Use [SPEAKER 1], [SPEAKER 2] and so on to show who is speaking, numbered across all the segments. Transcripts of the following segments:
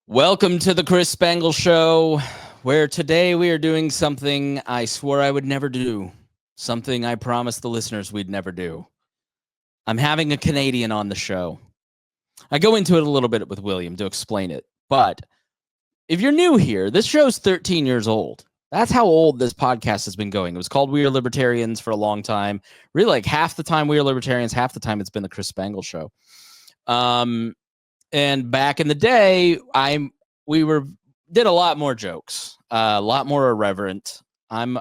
[SPEAKER 1] Welcome to the Chris Spangle Show, where today we are doing something I swore I would never do, something I promised the listeners we'd never do. I'm having a Canadian on the show. I go into it a little bit with William to explain it, but if you're new here, this show's 13 years old. That's how old this podcast has been going. It was called We Are Libertarians for a long time. Really, like half the time We Are Libertarians, half the time it's been the Chris Spangle Show. And back in the day, we did a lot more jokes, a lot more irreverent. I'm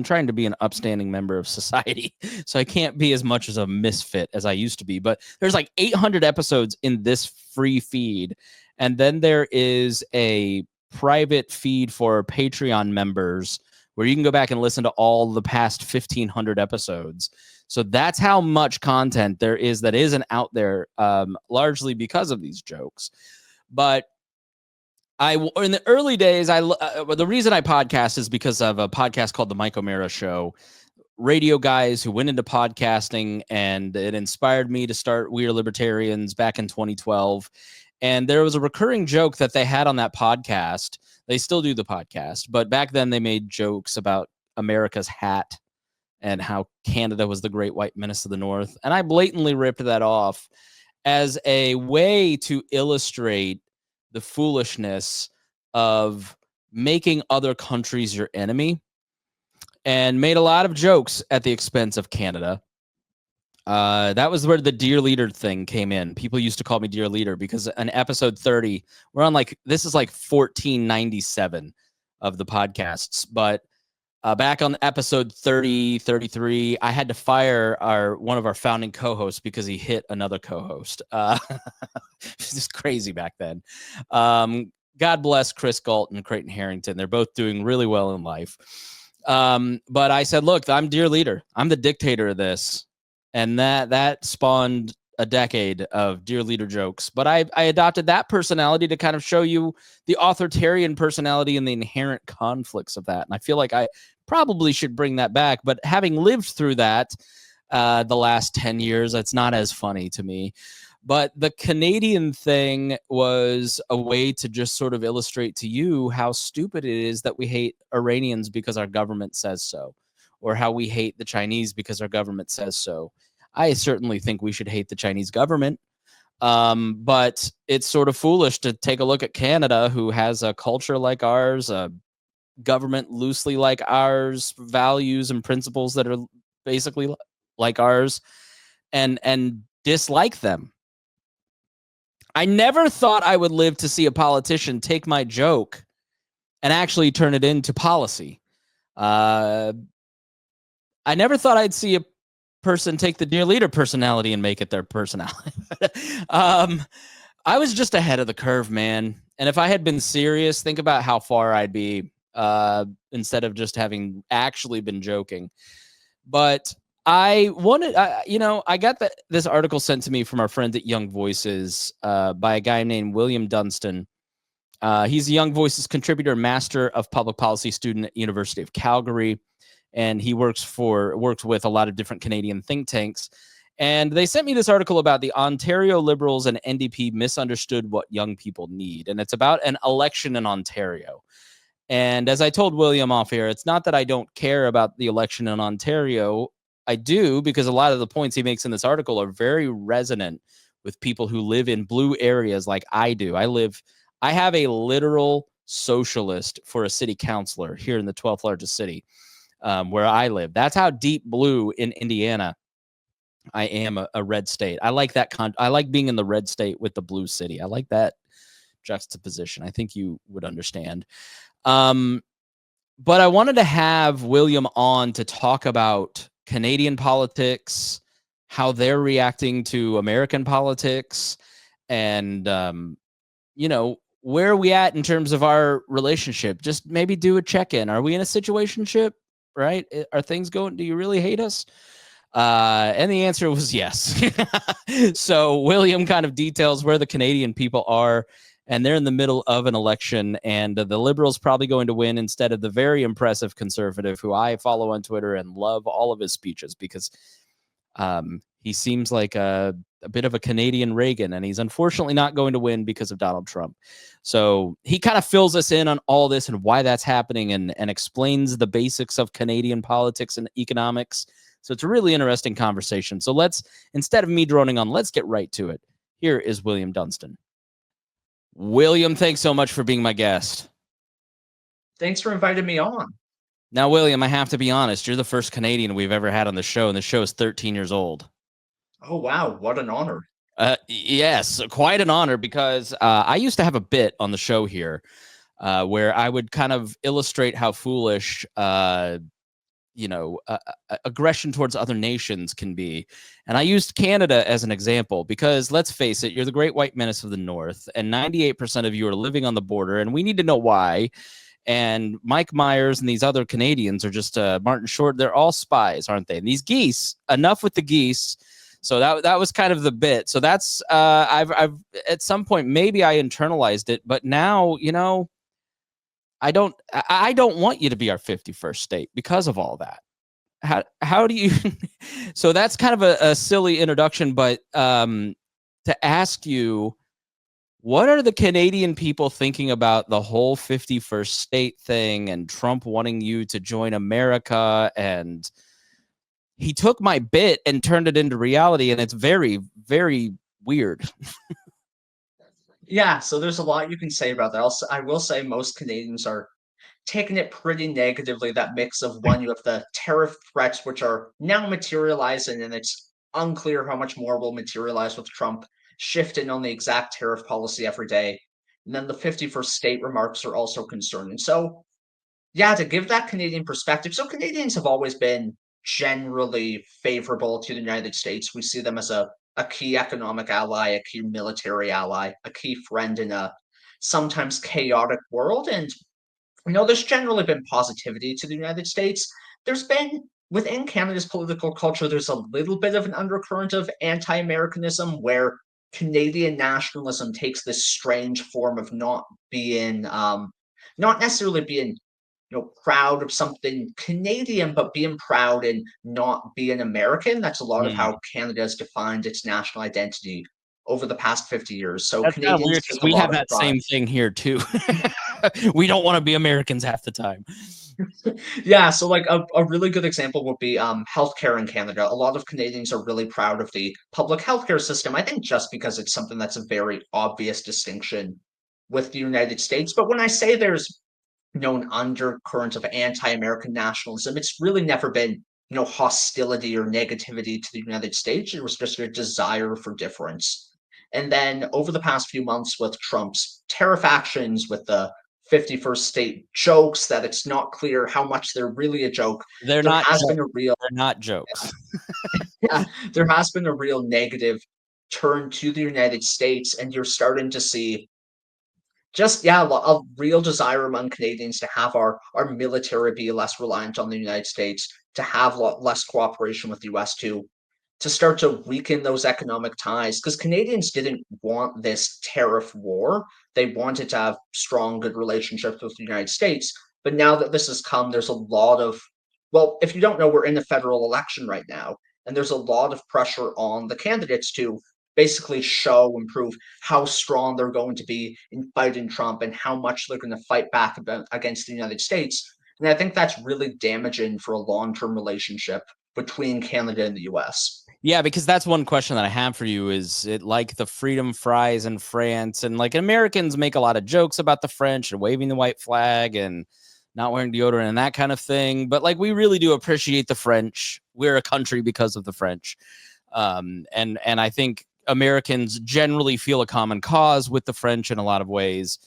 [SPEAKER 1] trying to be an upstanding member of society, so I can't be as much as a misfit as I used to be. But there's like 800 episodes in this free feed, and then there is a private feed for Patreon members where you can go back and listen to all the past 1,500 episodes. So that's how much content there is that isn't out there, largely because of these jokes. But in the early days, the reason I podcast is because of a podcast called The Mike O'Mara Show. Radio guys who went into podcasting, and it inspired me to start We Are Libertarians back in 2012. And there was a recurring joke that they had on that podcast. They still do the podcast, but back then they made jokes about America's hat and how Canada was the great white menace of the North. And I blatantly ripped that off as a way to illustrate the foolishness of making other countries your enemy, and made a lot of jokes at the expense of Canada. That was where the Dear Leader thing came in. People used to call me Dear Leader because in episode 30, we're on this is like 1497 of the podcasts, but back on episode 30, 33, I had to fire one of our founding co-hosts because he hit another co-host. It's just crazy back then. God bless Chris Galt and Creighton Harrington. They're both doing really well in life. But I said, look, I'm Dear Leader. I'm the dictator of this. And that spawned a decade of Dear Leader jokes. But I adopted that personality to kind of show you the authoritarian personality and the inherent conflicts of that. And I feel like I probably should bring that back. But having lived through that the last 10 years, it's not as funny to me. But the Canadian thing was a way to just sort of illustrate to you how stupid it is that we hate Iranians because our government says so, or how we hate the Chinese because our government says so. I certainly think we should hate the Chinese government, but it's sort of foolish to take a look at Canada, who has a culture like ours, a government loosely like ours, values and principles that are basically like ours, and dislike them. I never thought I would live to see a politician take my joke and actually turn it into policy. I never thought I'd see a person take the Dear Leader personality and make it their personality. I was just ahead of the curve, man. And if I had been serious, think about how far I'd be instead of just having actually been joking. But I wanted, I got this article sent to me from our friends at Young Voices by a guy named William Dunstan. He's a Young Voices contributor, master of public policy student at University of Calgary. And he works with a lot of different Canadian think tanks. And they sent me this article about the Ontario Liberals and NDP misunderstood what young people need. And it's about an election in Ontario. And as I told William off air, it's not that I don't care about the election in Ontario. I do, because a lot of the points he makes in this article are very resonant with people who live in blue areas like I do. I have a literal socialist for a city councilor here in the 12th largest city where I live. That's how deep blue in Indiana I am a red state. I like that. I like being in the red state with the blue city. I like that juxtaposition. I think you would understand. But I wanted to have William on to talk about Canadian politics, how they're reacting to American politics, and, where are we at in terms of our relationship? Just maybe do a check-in. Are we in a situationship, right? Are things going, do you really hate us? And the answer was yes. So William kind of details where the Canadian people are, and they're in the middle of an election, and the Liberals probably going to win instead of the very impressive Conservative, who I follow on Twitter and love all of his speeches because he seems like a a bit of a Canadian Reagan, and he's unfortunately not going to win because of Donald Trump. So he kind of fills us in on all this and why that's happening, and explains the basics of Canadian politics and economics. So it's a really interesting conversation. So let's, instead of me droning on, let's get right to it. Here is William Dunstan. William, thanks so much for being my guest.
[SPEAKER 2] Thanks for inviting me on.
[SPEAKER 1] Now, William, I have to be honest, you're the first Canadian we've ever had on the show, and the show is 13 years old.
[SPEAKER 2] Oh, wow. What an honor.
[SPEAKER 1] Yes, quite an honor, because I used to have a bit on the show here where I would kind of illustrate how foolish aggression towards other nations can be. And I used Canada as an example because, let's face it, you're the great white menace of the North, and 98% of you are living on the border, and we need to know why. And Mike Myers and these other Canadians are just Martin Short. They're all spies, aren't they? And these geese, enough with the geese. So that was kind of the bit. So that's I've at some point maybe I internalized it, but now, you know, I don't want you to be our 51st state because of all that. How do you so that's kind of a silly introduction, but to ask you, what are the Canadian people thinking about the whole 51st state thing and Trump wanting you to join America? And he took my bit and turned it into reality, and it's very, very weird.
[SPEAKER 2] Yeah, so there's a lot you can say about that. I will say most Canadians are taking it pretty negatively, that mix of, one, you have the tariff threats, which are now materializing, and it's unclear how much more will materialize with Trump shifting on the exact tariff policy every day. And then the 51st state remarks are also concerning. So, yeah, to give that Canadian perspective, so Canadians have always been generally favorable to the United States. We see them as a key economic ally, a key military ally, a key friend in a sometimes chaotic world. And there's generally been positivity to the United States. There's been, within Canada's political culture, there's a little bit of an undercurrent of anti-Americanism where Canadian nationalism takes this strange form of not necessarily being, proud of something Canadian, but being proud and not being American. That's a lot of how Canada has defined its national identity over the past 50 years. So
[SPEAKER 1] That's kind of
[SPEAKER 2] Canadians
[SPEAKER 1] weird
[SPEAKER 2] take
[SPEAKER 1] because
[SPEAKER 2] a
[SPEAKER 1] we
[SPEAKER 2] lot
[SPEAKER 1] have
[SPEAKER 2] of
[SPEAKER 1] that
[SPEAKER 2] pride.
[SPEAKER 1] same thing here too. We don't want to be Americans half the time.
[SPEAKER 2] Yeah, so like a really good example would be healthcare in Canada. A lot of Canadians are really proud of the public healthcare system. I think just because it's something that's a very obvious distinction with the United States. But when I say there's an undercurrent of anti-American nationalism, it's really never been hostility or negativity to the United States. It was just a desire for difference. And then over the past few months with Trump's tariff actions, with the 51st state jokes that it's not clear how much they're really a joke,
[SPEAKER 1] They're
[SPEAKER 2] there
[SPEAKER 1] not
[SPEAKER 2] has
[SPEAKER 1] jokes.
[SPEAKER 2] been a real
[SPEAKER 1] They're not jokes.
[SPEAKER 2] yeah, there has been a real negative turn to the United States, and you're starting to see just, yeah, a real desire among Canadians to have our military be less reliant on the United States, to have less cooperation with the US, to start to weaken those economic ties, because Canadians didn't want this tariff war. They wanted to have strong, good relationships with the United States. But now that this has come, there's a lot of, well, if you don't know, we're in a federal election right now, and there's a lot of pressure on the candidates to basically show and prove how strong they're going to be in fighting Trump and how much they're going to fight back against the United States. And I think that's really damaging for a long-term relationship between Canada and the US.
[SPEAKER 1] Yeah, because that's one question that I have for you. Is it like the freedom fries in France? And like Americans make a lot of jokes about the French and waving the white flag and not wearing deodorant and that kind of thing. But like we really do appreciate the French. We're a country because of the French. And I think Americans generally feel a common cause with the French in a lot of ways.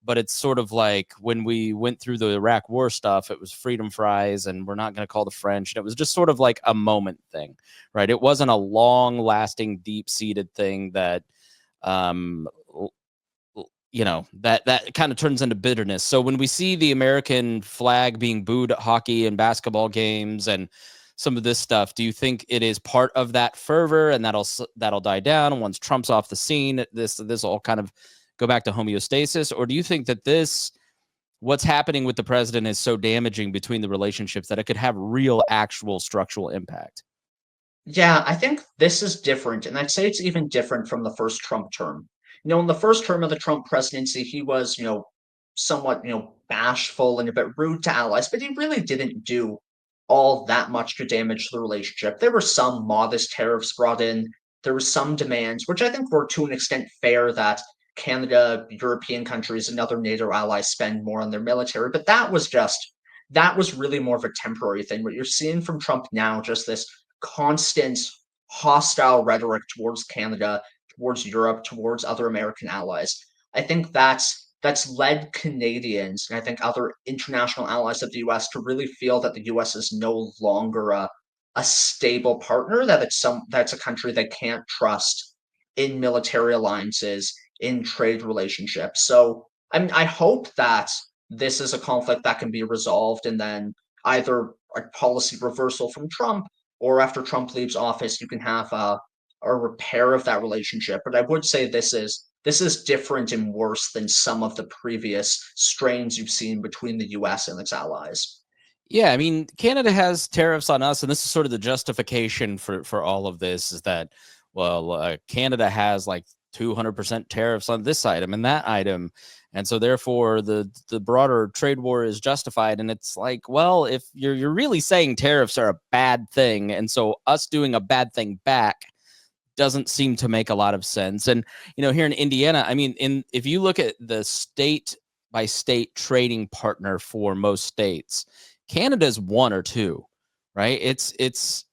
[SPEAKER 1] But it's sort of like when we went through the Iraq war stuff, it was freedom fries and we're not going to call the French. And it was just sort of like a moment thing, right? It wasn't a long lasting, deep seated thing that, that kind of turns into bitterness. So when we see the American flag being booed at hockey and basketball games and some of this stuff, do you think it is part of that fervor and that'll die down once Trump's off the scene? This will kind of go back to homeostasis, or do you think that what's happening with the president is so damaging between the relationships that it could have real, actual structural impact?
[SPEAKER 2] Yeah, I think this is different, and I'd say it's even different from the first Trump term. In the first term of the Trump presidency, he was, somewhat, bashful and a bit rude to allies, but he really didn't do all that much to damage the relationship. There were some modest tariffs brought in. There were some demands, which I think were to an extent fair, that Canada, European countries, and other NATO allies spend more on their military. But that was really more of a temporary thing. What you're seeing from Trump now, just this constant hostile rhetoric towards Canada, towards Europe, towards other American allies. I think that's led Canadians and I think other international allies of the US to really feel that the US is no longer a stable partner, that that's a country they can't trust in military alliances, in trade relationships. So I hope that this is a conflict that can be resolved, and then either a policy reversal from Trump, or after Trump leaves office, you can have a repair of that relationship. But I would say this is different and worse than some of the previous strains you've seen between the U.S. and its allies.
[SPEAKER 1] Yeah, I mean, Canada has tariffs on us, and this is sort of the justification for all of this is that, well, Canada has like 200% tariffs on this item and that item, and so therefore the broader trade war is justified. And it's like, well, if you're really saying tariffs are a bad thing, and so us doing a bad thing back doesn't seem to make a lot of sense. And here in Indiana, I mean, if you look at the state by state trading partner for most states, Canada's one or two, right? It's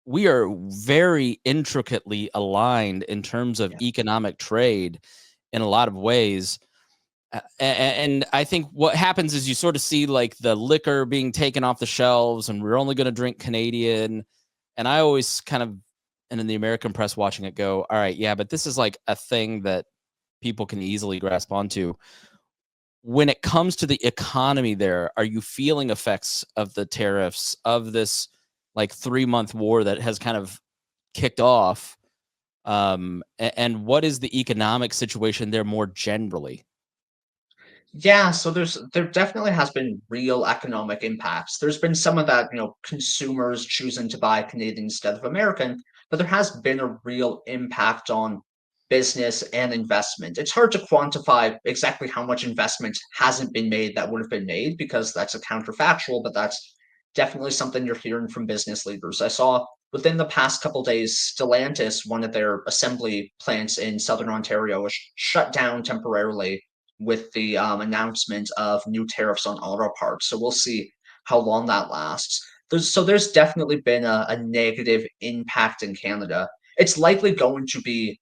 [SPEAKER 1] we are very intricately aligned in terms of
[SPEAKER 2] Yeah.
[SPEAKER 1] economic trade in a lot of ways. And I think what happens is you sort of see like the liquor being taken off the shelves, and we're only going to drink Canadian. And I always kind of, and in the American press watching it go, all right, yeah, but this is like a thing that people can easily grasp onto. When it comes to the economy there, are you feeling effects of the tariffs, of this like 3-month war that has kind of kicked off? And what is the economic situation there more generally?
[SPEAKER 2] Yeah, so there definitely has been real economic impacts. There's been some of that, consumers choosing to buy Canadian instead of American, but there has been a real impact on business and investment. It's hard to quantify exactly how much investment hasn't been made that would have been made, because that's a counterfactual, but that's definitely something you're hearing from business leaders. I saw within the past couple days, Stellantis, one of their assembly plants in southern Ontario, was shut down temporarily with the announcement of new tariffs on auto parts. So we'll see how long that lasts. There's definitely been a negative impact in Canada. It's likely going to be,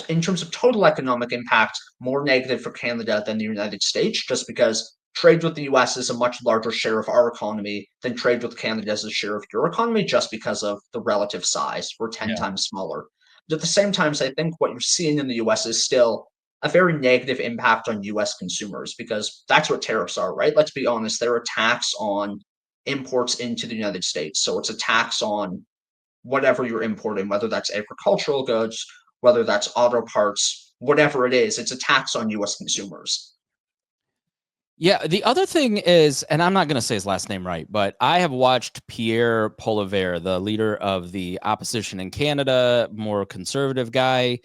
[SPEAKER 2] in terms of total economic impact, more negative for Canada than the United States, just because trade with the US is a much larger share of our economy than trade with Canada as a share of your economy, just because of the relative size. We're 10
[SPEAKER 1] Yeah.
[SPEAKER 2] times smaller. But at the same time, I think what you're seeing in the US is still a very negative impact on US consumers, because that's what tariffs are, right? Let's be honest, they're a tax on imports into the United States. So it's a tax on whatever you're importing, whether that's agricultural goods, whether that's auto parts, whatever it is, it's a tax on US consumers.
[SPEAKER 1] Yeah, the other thing is, and I'm not going to say his last name right, but I have watched Pierre Poilievre, the leader of the opposition in Canada, more conservative guy.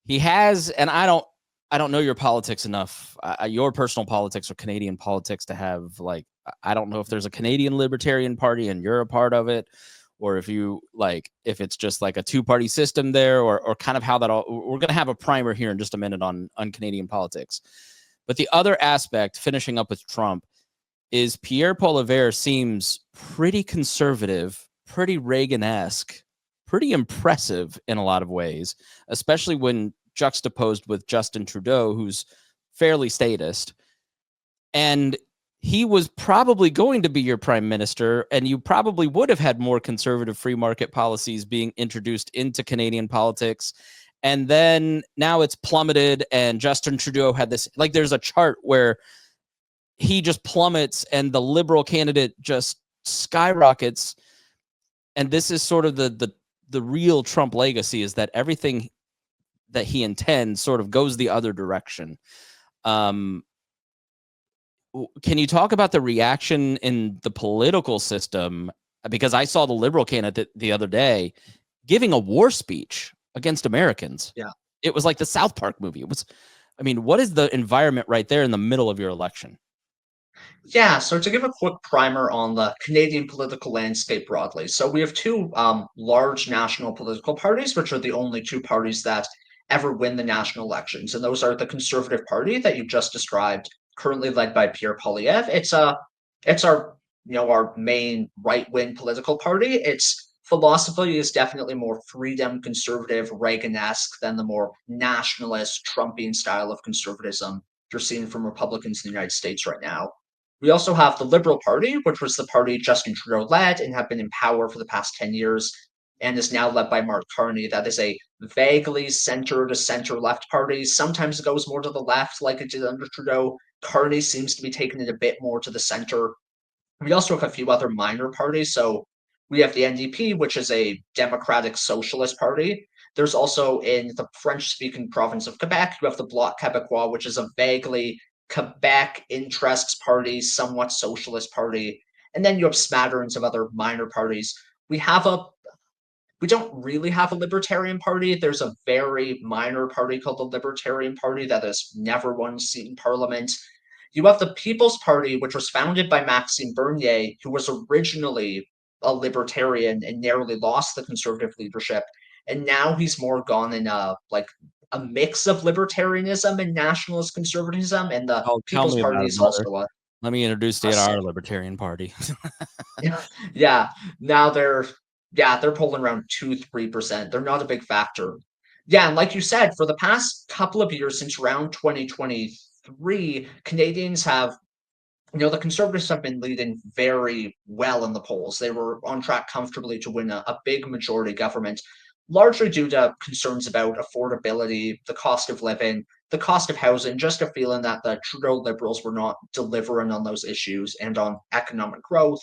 [SPEAKER 1] He has, and I don't know your politics enough, your personal politics or Canadian politics, to have like, I don't know if there's a Canadian Libertarian Party and you're a part of it, or if you like, if it's just like a two-party system there, or kind of how that all. We're going to have a primer here in just a minute on Canadian politics. But the other aspect, finishing up with Trump, is Pierre Poilievre seems pretty conservative, pretty Reagan-esque, pretty impressive in a lot of ways, especially when juxtaposed with Justin Trudeau, who's fairly statist. And he was probably going to be your prime minister, and you probably would have had more conservative free market policies being introduced into Canadian politics. And then now it's plummeted, and Justin Trudeau had this, like, there's a chart where he just plummets and the liberal candidate just skyrockets. And this is sort of the real Trump legacy, is that everything that he intends sort of goes the other direction. Um, can you talk about the reaction in the political system? Because I saw the liberal candidate the other day, giving a war speech against Americans.
[SPEAKER 2] Yeah.
[SPEAKER 1] It was like the South Park movie. It was, I mean, what is the environment right there in the middle of your election?
[SPEAKER 2] Yeah, so to give a quick primer on the Canadian political landscape broadly, so we have two large national political parties, which are the only two parties that ever win the national elections, and those are the Conservative Party that you just described, currently led by Pierre Poilievre. It's our our main right-wing political party. Its philosophy is definitely more freedom, conservative, Reagan-esque than the more nationalist, Trumpian style of conservatism you're seeing from Republicans in the United States right now. We also have the Liberal Party, which was the party Justin Trudeau led and have been in power for the past 10 years and is now led by Mark Carney. That is a vaguely center to center left party. Sometimes it goes more to the left, like it did under Trudeau. Carney seems to be taking it a bit more to the center. We also have a few other minor parties. So we have the NDP, which is a democratic socialist party. There's also in the French speaking province of Quebec, you have the Bloc Québécois, which is a vaguely Quebec interests party, somewhat socialist party. And then you have smatterings of other minor parties. We have a we don't really have a libertarian party. There's a very minor party called the Libertarian Party that has never won a seat in parliament. You have the People's Party, which was founded by Maxime Bernier, who was originally a libertarian and narrowly lost the conservative leadership. And now he's more gone in a mix of libertarianism and nationalist conservatism. And the
[SPEAKER 1] Oh, tell
[SPEAKER 2] People's
[SPEAKER 1] me
[SPEAKER 2] Party
[SPEAKER 1] about it,
[SPEAKER 2] is
[SPEAKER 1] brother.
[SPEAKER 2] also
[SPEAKER 1] Let me introduce you
[SPEAKER 2] a
[SPEAKER 1] to our Libertarian Party.
[SPEAKER 2] yeah. Now they're pulling around 2-3%. They're not a big factor. Yeah, and like you said, for the past couple of years since around 2023, Canadians have the Conservatives have been leading very well in the polls. They were on track comfortably to win a big majority government, largely due to concerns about affordability, the cost of living, the cost of housing, just a feeling that the Trudeau Liberals were not delivering on those issues and on economic growth.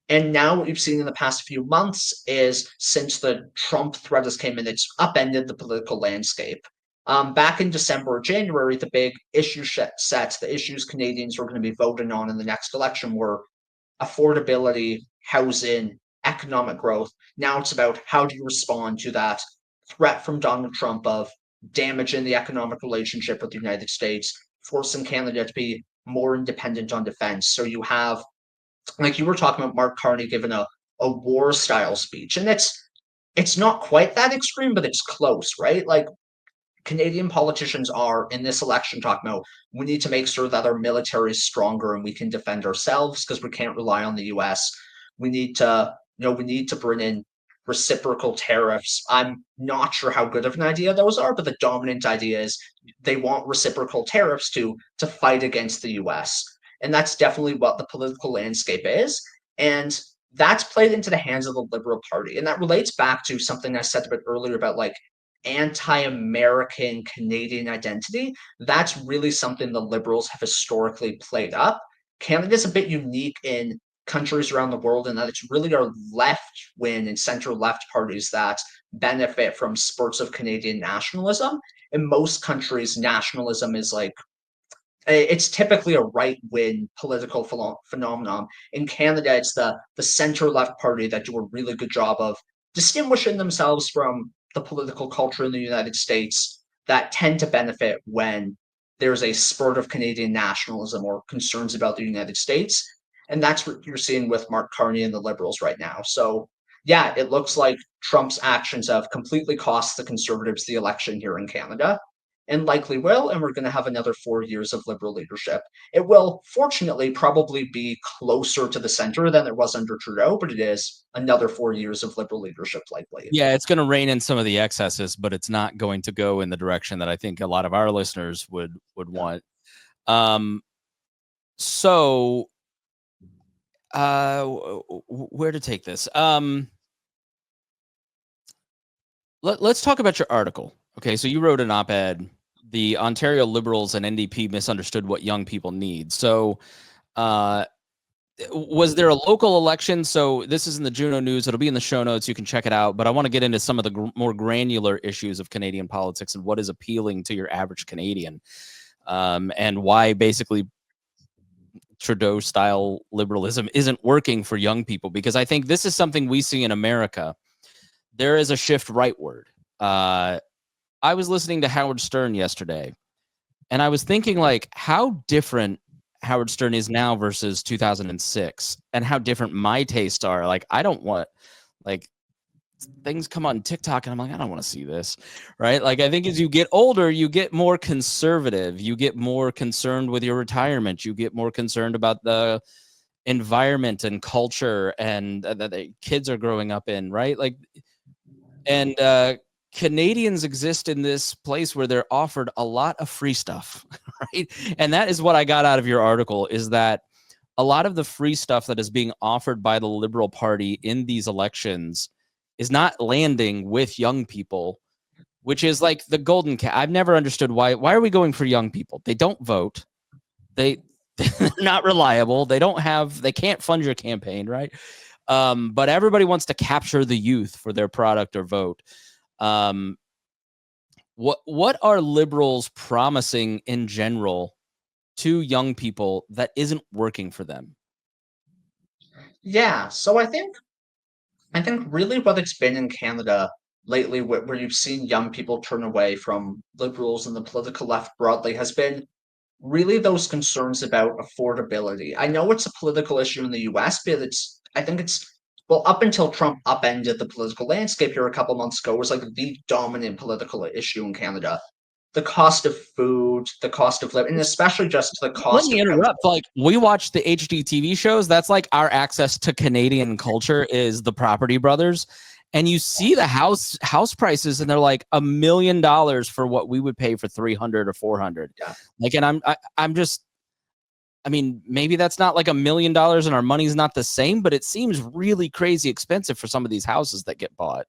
[SPEAKER 2] And now what we've seen in the past few months is since the Trump threat has came in, it's upended the political landscape. Back in December or January, the big issue sets, the issues Canadians were going to be voting on in the next election were affordability, housing, economic growth. Now it's about how do you respond to that threat from Donald Trump of damaging the economic relationship with the United States, forcing Canada to be more independent on defense. So you have like you were talking about Mark Carney giving a war style speech. And it's not quite that extreme, but it's close, right? Like Canadian politicians are in this election talking about we need to make sure that our military is stronger and we can defend ourselves because we can't rely on the US. We need to, we need to bring in reciprocal tariffs. I'm not sure how good of an idea those are, but the dominant idea is they want reciprocal tariffs to fight against the US. And that's definitely what the political landscape is. And that's played into the hands of the Liberal Party. And that relates back to something I said a bit earlier about like anti-American Canadian identity. That's really something the Liberals have historically played up. Canada's a bit unique in countries around the world in that it's really our left wing and center left parties that benefit from spurts of Canadian nationalism. In most countries, nationalism is like it's typically a right-wing political phenomenon. In Canada, it's the center-left party that do a really good job of distinguishing themselves from the political culture in the United States that tend to benefit when there's a spurt of Canadian nationalism or concerns about the United States. And that's what you're seeing with Mark Carney and the Liberals right now. So, yeah, it looks like Trump's actions have completely cost the Conservatives the election here in Canada and likely will, and we're going to have another 4 years of Liberal leadership. It will, fortunately, probably be closer to the center than it was under Trudeau, but it is another 4 years of Liberal leadership likely.
[SPEAKER 1] Yeah, it's going to rein in some of the excesses, but it's not going to go in the direction that I think a lot of our listeners would want. So, where to take this? Let's talk about your article. Okay, so you wrote an op-ed. The Ontario Liberals and NDP misunderstood what young people need. So, was there a local election? So this is in the Juno News. It'll be in the show notes. You can check it out. But I want to get into some of the more granular issues of Canadian politics and what is appealing to your average Canadian, and why basically Trudeau-style liberalism isn't working for young people. Because I think this is something we see in America there is a shift rightward. I was listening to Howard Stern yesterday, and I was thinking, like, how different Howard Stern is now versus 2006, and how different my tastes are. Like, I don't want, like, things come on TikTok and I'm like, I don't want to see this, right? Like, I think as you get older, you get more conservative, you get more concerned with your retirement, you get more concerned about the environment and culture and that the kids are growing up in, right? Like, and Canadians exist in this place where they're offered a lot of free stuff, right? And that is what I got out of your article, is that a lot of the free stuff that is being offered by the Liberal Party in these elections is not landing with young people, which is like the golden cat. I've never understood why are we going for young people? They don't vote. They're not reliable. They can't fund your campaign, right? But everybody wants to capture the youth for their product or vote. What are liberals promising in general to young people that isn't working for them?
[SPEAKER 2] Yeah, so I think really what it's been in Canada lately, where you've seen young people turn away from liberals and the political left broadly, has been really those concerns about affordability. I know it's a political issue in the US, but I think it's, well, up until Trump upended the political landscape here a couple months ago, was like the dominant political issue in Canada. The cost of food, the cost of living, and especially just the
[SPEAKER 1] Let
[SPEAKER 2] cost
[SPEAKER 1] me
[SPEAKER 2] of
[SPEAKER 1] interrupt. Like, we watch the HD TV shows. That's like our access to Canadian culture is the Property Brothers. And you see the house prices, and they're like $1 million for what we would pay for 300 or 400.
[SPEAKER 2] Yeah.
[SPEAKER 1] Like, and I'm just, I mean, maybe that's not like $1 million and our money's not the same, but it seems really crazy expensive for some of these houses that get bought.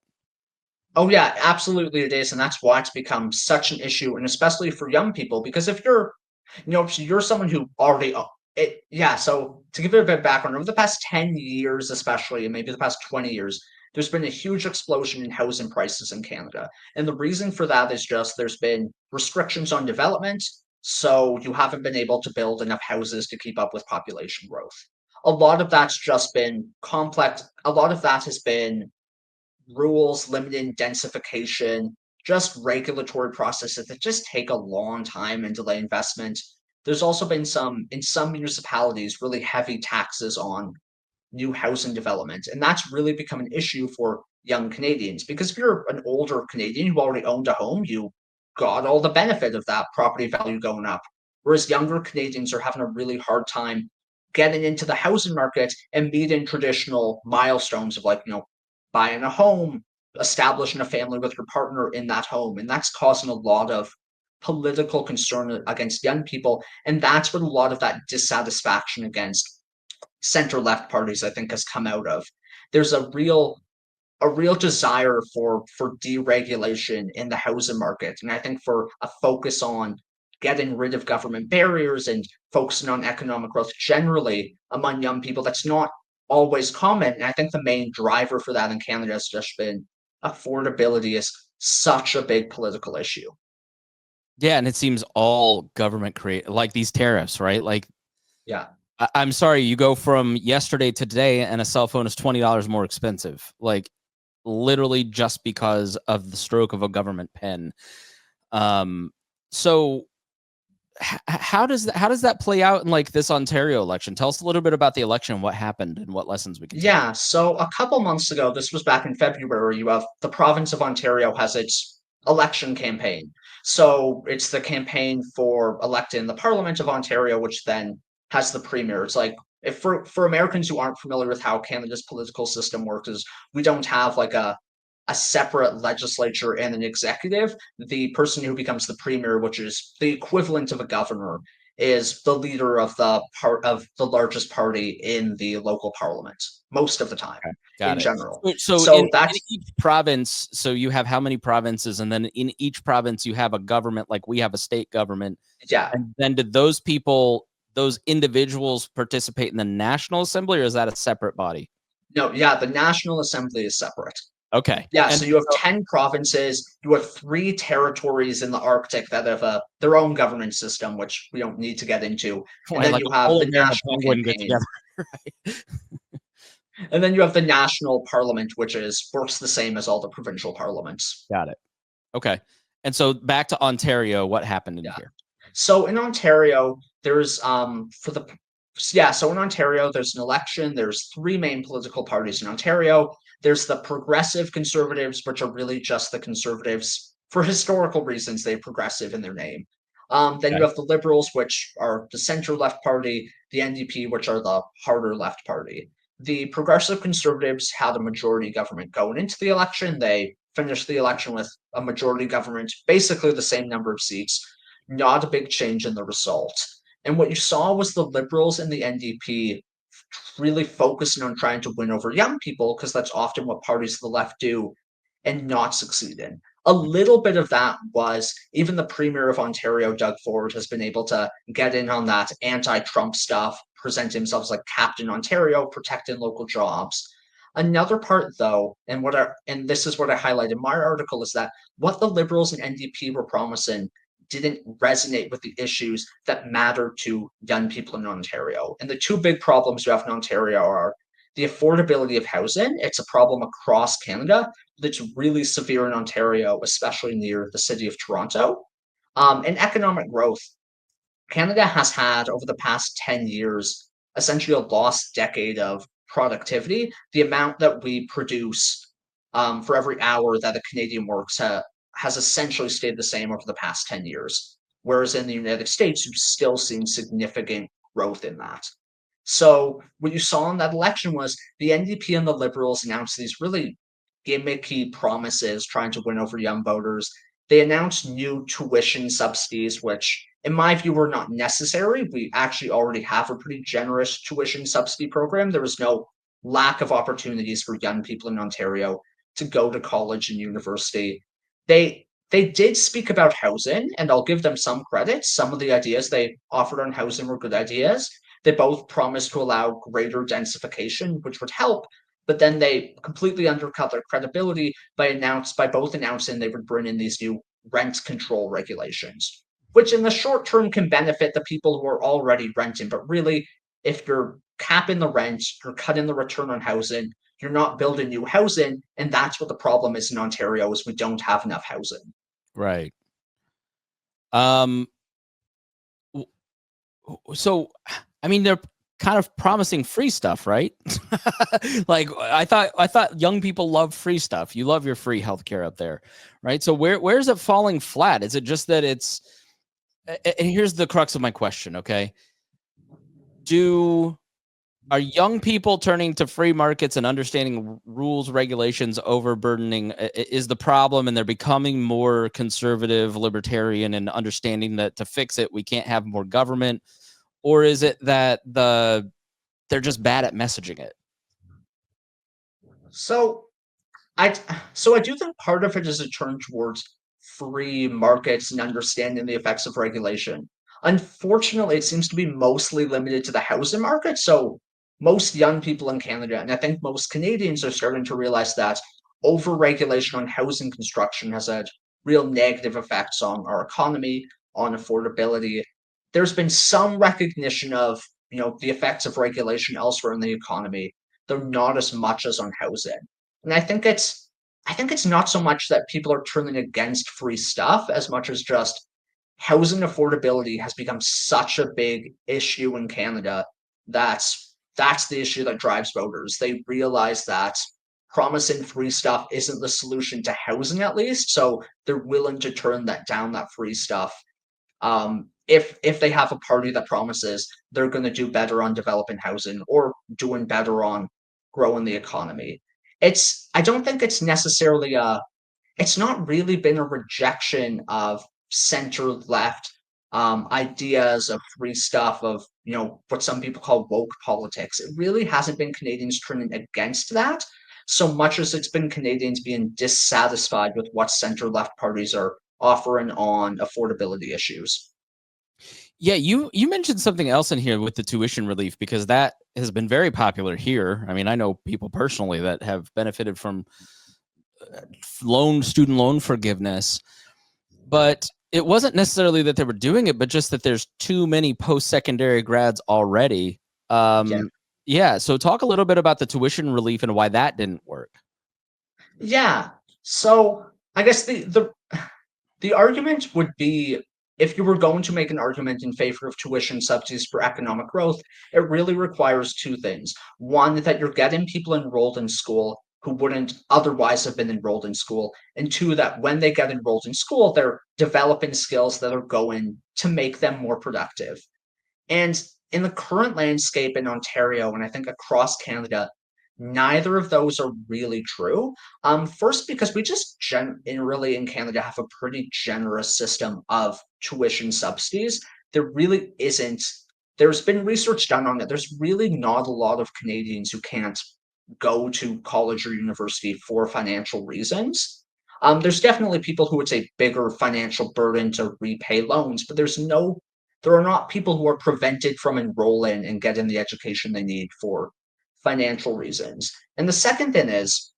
[SPEAKER 2] Oh yeah, absolutely it is, and that's why it's become such an issue, and especially for young people, because if you're, if you're someone who already it, yeah. So to give you a bit of background, over the past 10 years, especially, and maybe the past 20 years, there's been a huge explosion in housing prices in Canada, and the reason for that is just there's been restrictions on development, so you haven't been able to build enough houses to keep up with population growth. A lot of that's just been complex. A lot of that has been rules limiting densification, just regulatory processes that just take a long time and delay investment. There's also been in some municipalities, really heavy taxes on new housing development. And that's really become an issue for young Canadians because if you're an older Canadian who already owned a home, you got all the benefit of that property value going up. Whereas younger Canadians are having a really hard time getting into the housing market and meeting traditional milestones of like, buying a home, establishing a family with your partner in that home. And that's causing a lot of political concern against young people. And that's what a lot of that dissatisfaction against center left parties, I think, has come out of. There's a real desire for deregulation in the housing market. And I think for a focus on getting rid of government barriers and focusing on economic growth generally among young people, that's not always common. And I think the main driver for that in Canada has just been affordability is such a big political issue.
[SPEAKER 1] Yeah, and it seems all government create, like these tariffs, right? Like,
[SPEAKER 2] Yeah.
[SPEAKER 1] I'm sorry, you go from yesterday to today, and a cell phone is $20 more expensive. Like, literally just because of the stroke of a government pen. So how does that play out in like this Ontario election? Tell us a little bit about the election, what happened, and what lessons we can take.
[SPEAKER 2] Yeah, so a couple months ago, this was back in February, you have the province of Ontario has its election campaign. So it's the campaign for electing the Parliament of Ontario, which then has the premier. It's like if for Americans who aren't familiar with how Canada's political system works, is we don't have like a separate legislature and an executive. The person who becomes the premier, which is the equivalent of a governor, is the leader of the largest party in the local parliament most of the time.
[SPEAKER 1] Okay, got
[SPEAKER 2] In
[SPEAKER 1] it.
[SPEAKER 2] general.
[SPEAKER 1] So
[SPEAKER 2] So
[SPEAKER 1] in
[SPEAKER 2] that's
[SPEAKER 1] each province, so you have how many provinces, and then in each province you have a government, like we have a state government,
[SPEAKER 2] yeah.
[SPEAKER 1] and then did those people, those individuals participate in the National Assembly, or is that a separate body?
[SPEAKER 2] No, yeah, the National Assembly is separate.
[SPEAKER 1] Okay.
[SPEAKER 2] Yeah,
[SPEAKER 1] And
[SPEAKER 2] so you have 10 provinces, you have 3 territories in the Arctic that have their own government system, which we don't need to get into. And then
[SPEAKER 1] like
[SPEAKER 2] you
[SPEAKER 1] a
[SPEAKER 2] have
[SPEAKER 1] polar
[SPEAKER 2] the
[SPEAKER 1] bear and a
[SPEAKER 2] national
[SPEAKER 1] penguin get
[SPEAKER 2] campaign.
[SPEAKER 1] together, right?
[SPEAKER 2] And then you have the national parliament, which works the same as all the provincial parliaments.
[SPEAKER 1] Got it. Okay. And so back to Ontario, what happened in here?
[SPEAKER 2] So in Ontario, there's so in Ontario, there's an election. There's three main political parties in Ontario. There's the Progressive Conservatives, which are really just the Conservatives. For historical reasons, they're progressive in their name. Then you have the Liberals, which are the center-left party, the NDP, which are the harder left party. The Progressive Conservatives had a majority government going into the election. They finished the election with a majority government, basically the same number of seats, not a big change in the result. And what you saw was the Liberals and the NDP really focusing on trying to win over young people, because that's often what parties of the left do, and not succeeding. A little bit of that was even the Premier of Ontario, Doug Ford, has been able to get in on that anti-Trump stuff, present himself as like Captain Ontario, protecting local jobs. Another part, though, and this is what I highlight in my article, is that what the Liberals and NDP were promising didn't resonate with the issues that matter to young people in Ontario. And the two big problems you have in Ontario are the affordability of housing. It's a problem across Canada that's really severe in Ontario, especially near the city of Toronto. And economic growth. Canada has had, over the past 10 years, essentially a lost decade of productivity. The amount that we produce for every hour that a Canadian works has essentially stayed the same over the past 10 years. Whereas in the United States, you've still seen significant growth in that. So what you saw in that election was the NDP and the Liberals announced these really gimmicky promises trying to win over young voters. They announced new tuition subsidies, which in my view were not necessary. We actually already have a pretty generous tuition subsidy program. There was no lack of opportunities for young people in Ontario to go to college and university. They did speak about housing, and I'll give them some credit. Some of the ideas they offered on housing were good ideas. They both promised to allow greater densification, which would help, but then they completely undercut their credibility by both announcing they would bring in these new rent control regulations, which in the short term can benefit the people who are already renting. But really, if you're capping the rent, you're cutting the return on housing, you're not building new housing, and that's what the problem is in Ontario, is we don't have enough housing.
[SPEAKER 1] Right. So, I mean, they're kind of promising free stuff, right? Like I thought young people love free stuff. You love your free healthcare out there, right? So where's it falling flat? Is it just that it's? And here's the crux of my question. Okay, are young people turning to free markets and understanding rules, regulations, overburdening is the problem, and they're becoming more conservative, libertarian, and understanding that to fix it, we can't have more government? Or is it that they're just bad at messaging it?
[SPEAKER 2] So I do think part of it is a turn towards free markets and understanding the effects of regulation. Unfortunately, it seems to be mostly limited to the housing market. So most young people in Canada, and I think most Canadians, are starting to realize that over-regulation on housing construction has had real negative effects on our economy, on affordability. There's been some recognition of, the effects of regulation elsewhere in the economy, though not as much as on housing. And I think it's not so much that people are turning against free stuff as much as just housing affordability has become such a big issue in Canada. That's the issue that drives voters. They realize that promising free stuff isn't the solution to housing, at least. So they're willing to turn down that free stuff. If they have a party that promises they're going to do better on developing housing or doing better on growing the economy. I don't think it's necessarily it's not really been a rejection of center left ideas of free stuff, of what some people call woke politics. It really hasn't been Canadians turning against that so much as it's been Canadians being dissatisfied with what center left parties are offering on affordability issues.
[SPEAKER 1] Yeah, you mentioned something else in here with the tuition relief, because that has been very popular here. I mean, I know people personally that have benefited from student loan forgiveness, but it wasn't necessarily that they were doing it, but just that there's too many post-secondary grads already.
[SPEAKER 2] Yeah.
[SPEAKER 1] Yeah. So talk a little bit about the tuition relief and why that didn't work.
[SPEAKER 2] Yeah. So I guess the argument would be, if you were going to make an argument in favor of tuition subsidies for economic growth, it really requires two things. One, that you're getting people enrolled in school who wouldn't otherwise have been enrolled in school. And two, that when they get enrolled in school, they're developing skills that are going to make them more productive. And in the current landscape in Ontario, and I think across Canada, neither of those are really true. First, because we just generally in Canada have a pretty generous system of tuition subsidies. There really isn't. There's been research done on it. There's really not a lot of Canadians who can't go to college or university for financial reasons. There's definitely people who it's a bigger financial burden to repay loans, but there are not people who are prevented from enrolling and getting the education they need for financial reasons. And the second thing is,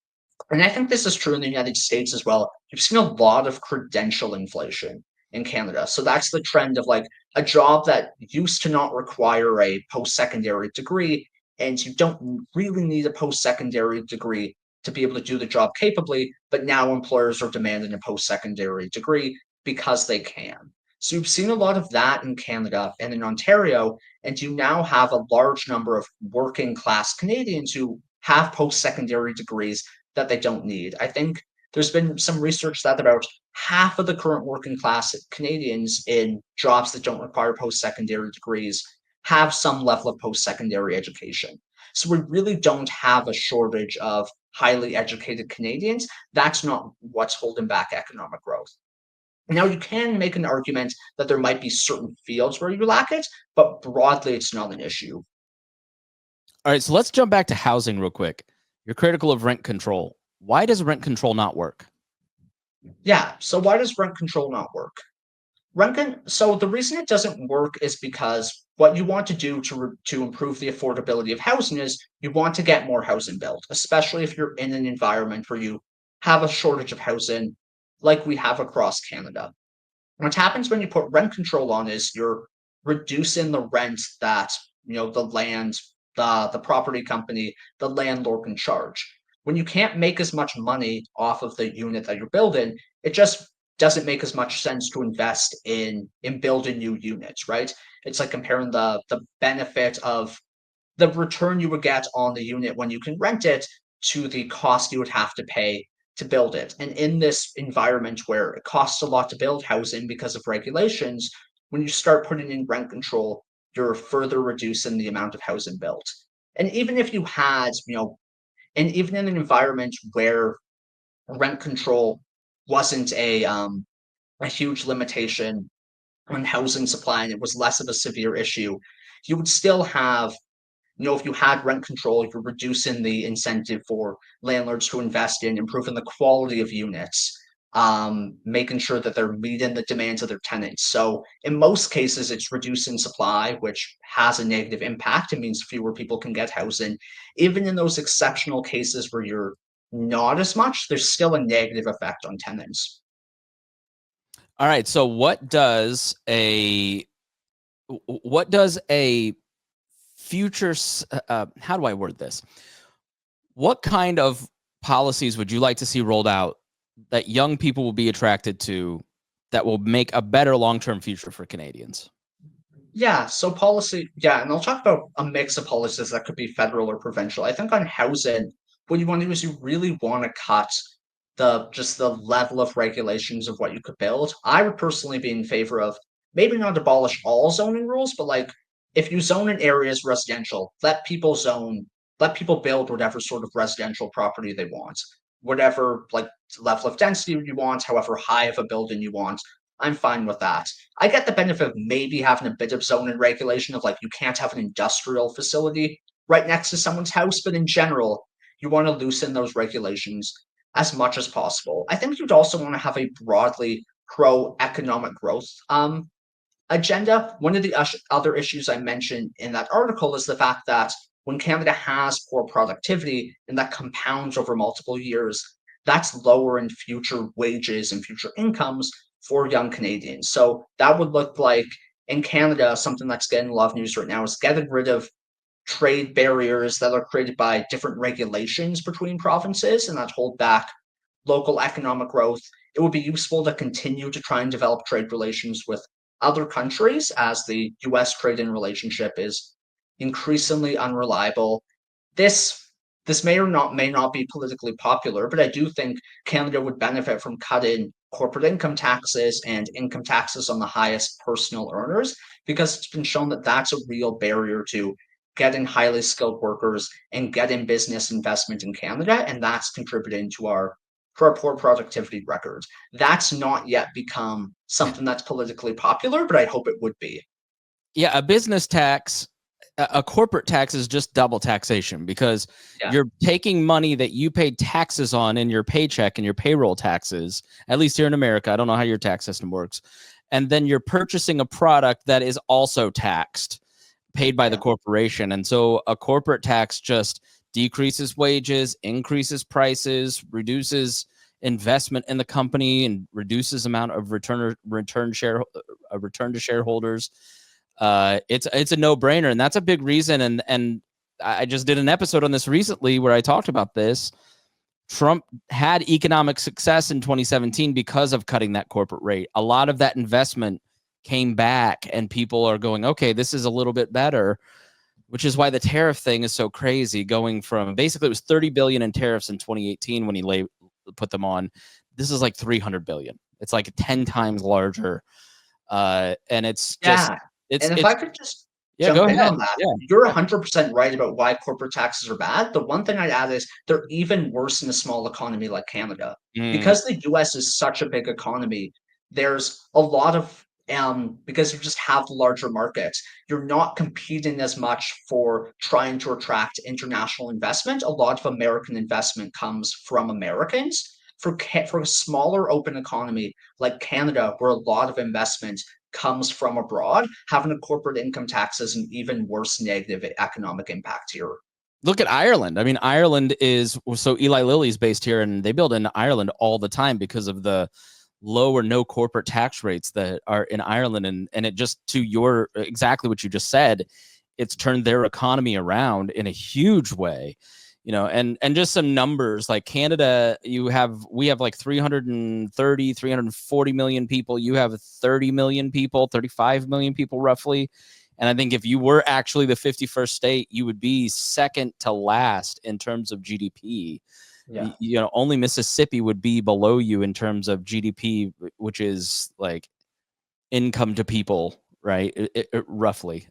[SPEAKER 2] and I think this is true in the United States as well, you've seen a lot of credential inflation in Canada. So that's the trend of like a job that used to not require a post secondary degree, and you don't really need a post secondary degree to be able to do the job capably, but now employers are demanding a post secondary degree because they can. So you've seen a lot of that in Canada and in Ontario, and you now have a large number of working class Canadians who have post secondary degrees that they don't need. I think there's been some research that about half of the current working class Canadians in jobs that don't require post secondary degrees have some level of post secondary education. So we really don't have a shortage of highly educated Canadians. That's not what's holding back economic growth. Now, you can make an argument that there might be certain fields where you lack it, but broadly, it's not an issue.
[SPEAKER 1] All right. So let's jump back to housing real quick. You're critical of rent control. Why does rent control not work?
[SPEAKER 2] Yeah, so why does rent control not work? So the reason it doesn't work is because what you want to do to improve the affordability of housing is you want to get more housing built, especially if you're in an environment where you have a shortage of housing like we have across Canada. What happens when you put rent control on is you're reducing the rent that, the property company, the landlord can charge. When you can't make as much money off of the unit that you're building, it just doesn't make as much sense to invest in building new units, right? It's like comparing the benefit of the return you would get on the unit when you can rent it to the cost you would have to pay to build it. And in this environment where it costs a lot to build housing because of regulations, when you start putting in rent control, you're further reducing the amount of housing built. And even if you had, and even in an environment where rent control wasn't a huge limitation on housing supply and it was less of a severe issue, you would still have, if you had rent control, you're reducing the incentive for landlords to invest in improving the quality of units, making sure that they're meeting the demands of their tenants. So in most cases, it's reducing supply, which has a negative impact. It means fewer people can get housing. Even in those exceptional cases where you're not as much, there's still a negative effect on tenants.
[SPEAKER 1] All right. So what does a future how do I word this? What kind of policies would you like to see rolled out that young people will be attracted to that will make a better long-term future for Canadians?
[SPEAKER 2] Yeah, so policy, yeah, and I'll talk about a mix of policies that could be federal or provincial. I think on housing, what you want to do is you really want to cut the level of regulations of what you could build. I would personally be in favor of maybe not abolish all zoning rules, but like if you zone an area as residential, let people build whatever sort of residential property they want, whatever like level of density you want, however high of a building you want. I'm fine with that. I get the benefit of maybe having a bit of zoning regulation of like you can't have an industrial facility right next to someone's house, but in general, you want to loosen those regulations as much as possible. I think you'd also want to have a broadly pro economic growth agenda. One of the other issues I mentioned in that article is the fact that when Canada has poor productivity and that compounds over multiple years, that's lowering future wages and future incomes for young Canadians. So that would look like in Canada, something that's getting a lot of news right now is getting rid of trade barriers that are created by different regulations between provinces and that hold back local economic growth. It would be useful to continue to try and develop trade relations with other countries as the U.S. trade-in relationship is increasingly unreliable. This this may not be politically popular, but I do think Canada would benefit from cutting corporate income taxes and income taxes on the highest personal earners because it's been shown that that's a real barrier to getting highly skilled workers and getting business investment in Canada, and that's contributing to our poor productivity records. That's not yet become something that's politically popular, but I hope it would be.
[SPEAKER 1] Yeah, a business tax, a corporate tax is just double taxation because
[SPEAKER 2] Yeah.
[SPEAKER 1] you're taking money that you paid taxes on in your paycheck and your payroll taxes, at least here in America. I don't know how your tax system works. And then you're purchasing a product that is also taxed, paid by the corporation. And so a corporate tax just decreases wages, increases prices, reduces investment in the company, and reduces amount of return to shareholders. It's a no-brainer, and that's a big reason. And I just did an episode on this recently where I talked about this. Trump had economic success in 2017 because of cutting that corporate rate. A lot of that investment came back, and people are going, okay, this is a little bit better, which is why the tariff thing is so crazy, going from basically it was 30 billion in tariffs in 2018 when he put them on. This is like 300 billion. It's like 10 times larger. And it's just,
[SPEAKER 2] Yeah.
[SPEAKER 1] it's,
[SPEAKER 2] And if
[SPEAKER 1] it's,
[SPEAKER 2] I could just
[SPEAKER 1] yeah, go
[SPEAKER 2] jump in
[SPEAKER 1] ahead.
[SPEAKER 2] on that,
[SPEAKER 1] Yeah.
[SPEAKER 2] you're 100% right about why corporate taxes are bad. The one thing I'd add is they're even worse in a small economy like Canada.
[SPEAKER 1] Mm.
[SPEAKER 2] Because the US is such a big economy, there's a lot of because you just have larger markets, you're not competing as much for trying to attract international investment. A lot of American investment comes from Americans. For a smaller open economy like Canada, where a lot of investment comes from abroad, having a corporate income tax is an even worse negative economic impact here.
[SPEAKER 1] Look at Ireland. I mean, Ireland is, so Eli Lilly's based here, and they build in Ireland all the time because of the low or no corporate tax rates that are in Ireland. And it just, to your exactly what you just said, it's turned their economy around in a huge way. And just some numbers, like Canada, we have like 340 million people. You have 30 million people, 35 million people roughly. And I think if you were actually the 51st state, you would be second to last in terms of GDP.
[SPEAKER 2] Yeah.
[SPEAKER 1] Only Mississippi would be below you in terms of GDP, which is like income to people, right? Roughly.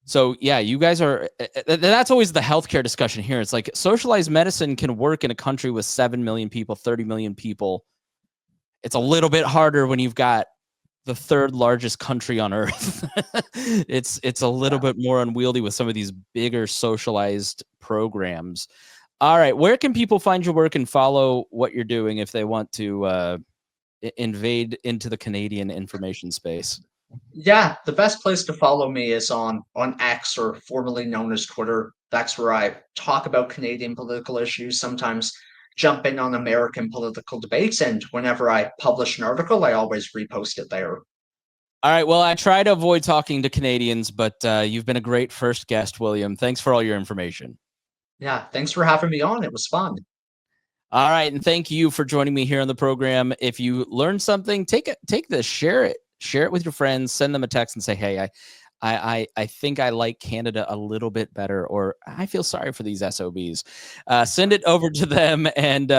[SPEAKER 1] So yeah, you guys are, that's always the healthcare discussion here. It's like socialized medicine can work in a country with 7 million people, 30 million people. It's a little bit harder when you've got the third largest country on earth. It's a little bit more unwieldy with some of these bigger socialized programs. All right, where can people find your work and follow what you're doing if they want to invade into the Canadian information space?
[SPEAKER 2] Yeah, the best place to follow me is on X, or formerly known as Twitter. That's where I talk about Canadian political issues, sometimes jump in on American political debates, and whenever I publish an article, I always repost it there.
[SPEAKER 1] All right, well, I try to avoid talking to Canadians, but you've been a great first guest, William. Thanks for all your information.
[SPEAKER 2] Yeah, thanks for having me on. It was fun.
[SPEAKER 1] All right, and thank you for joining me here on the program. If you learned something, take this, share it with your friends, send them a text and say, hey, I think I like Canada a little bit better, or I feel sorry for these SOBs. Send it over to them and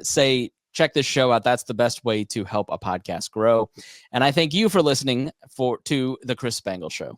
[SPEAKER 1] say, check this show out. That's the best way to help a podcast grow. And I thank you for listening to the Chris Spangle Show.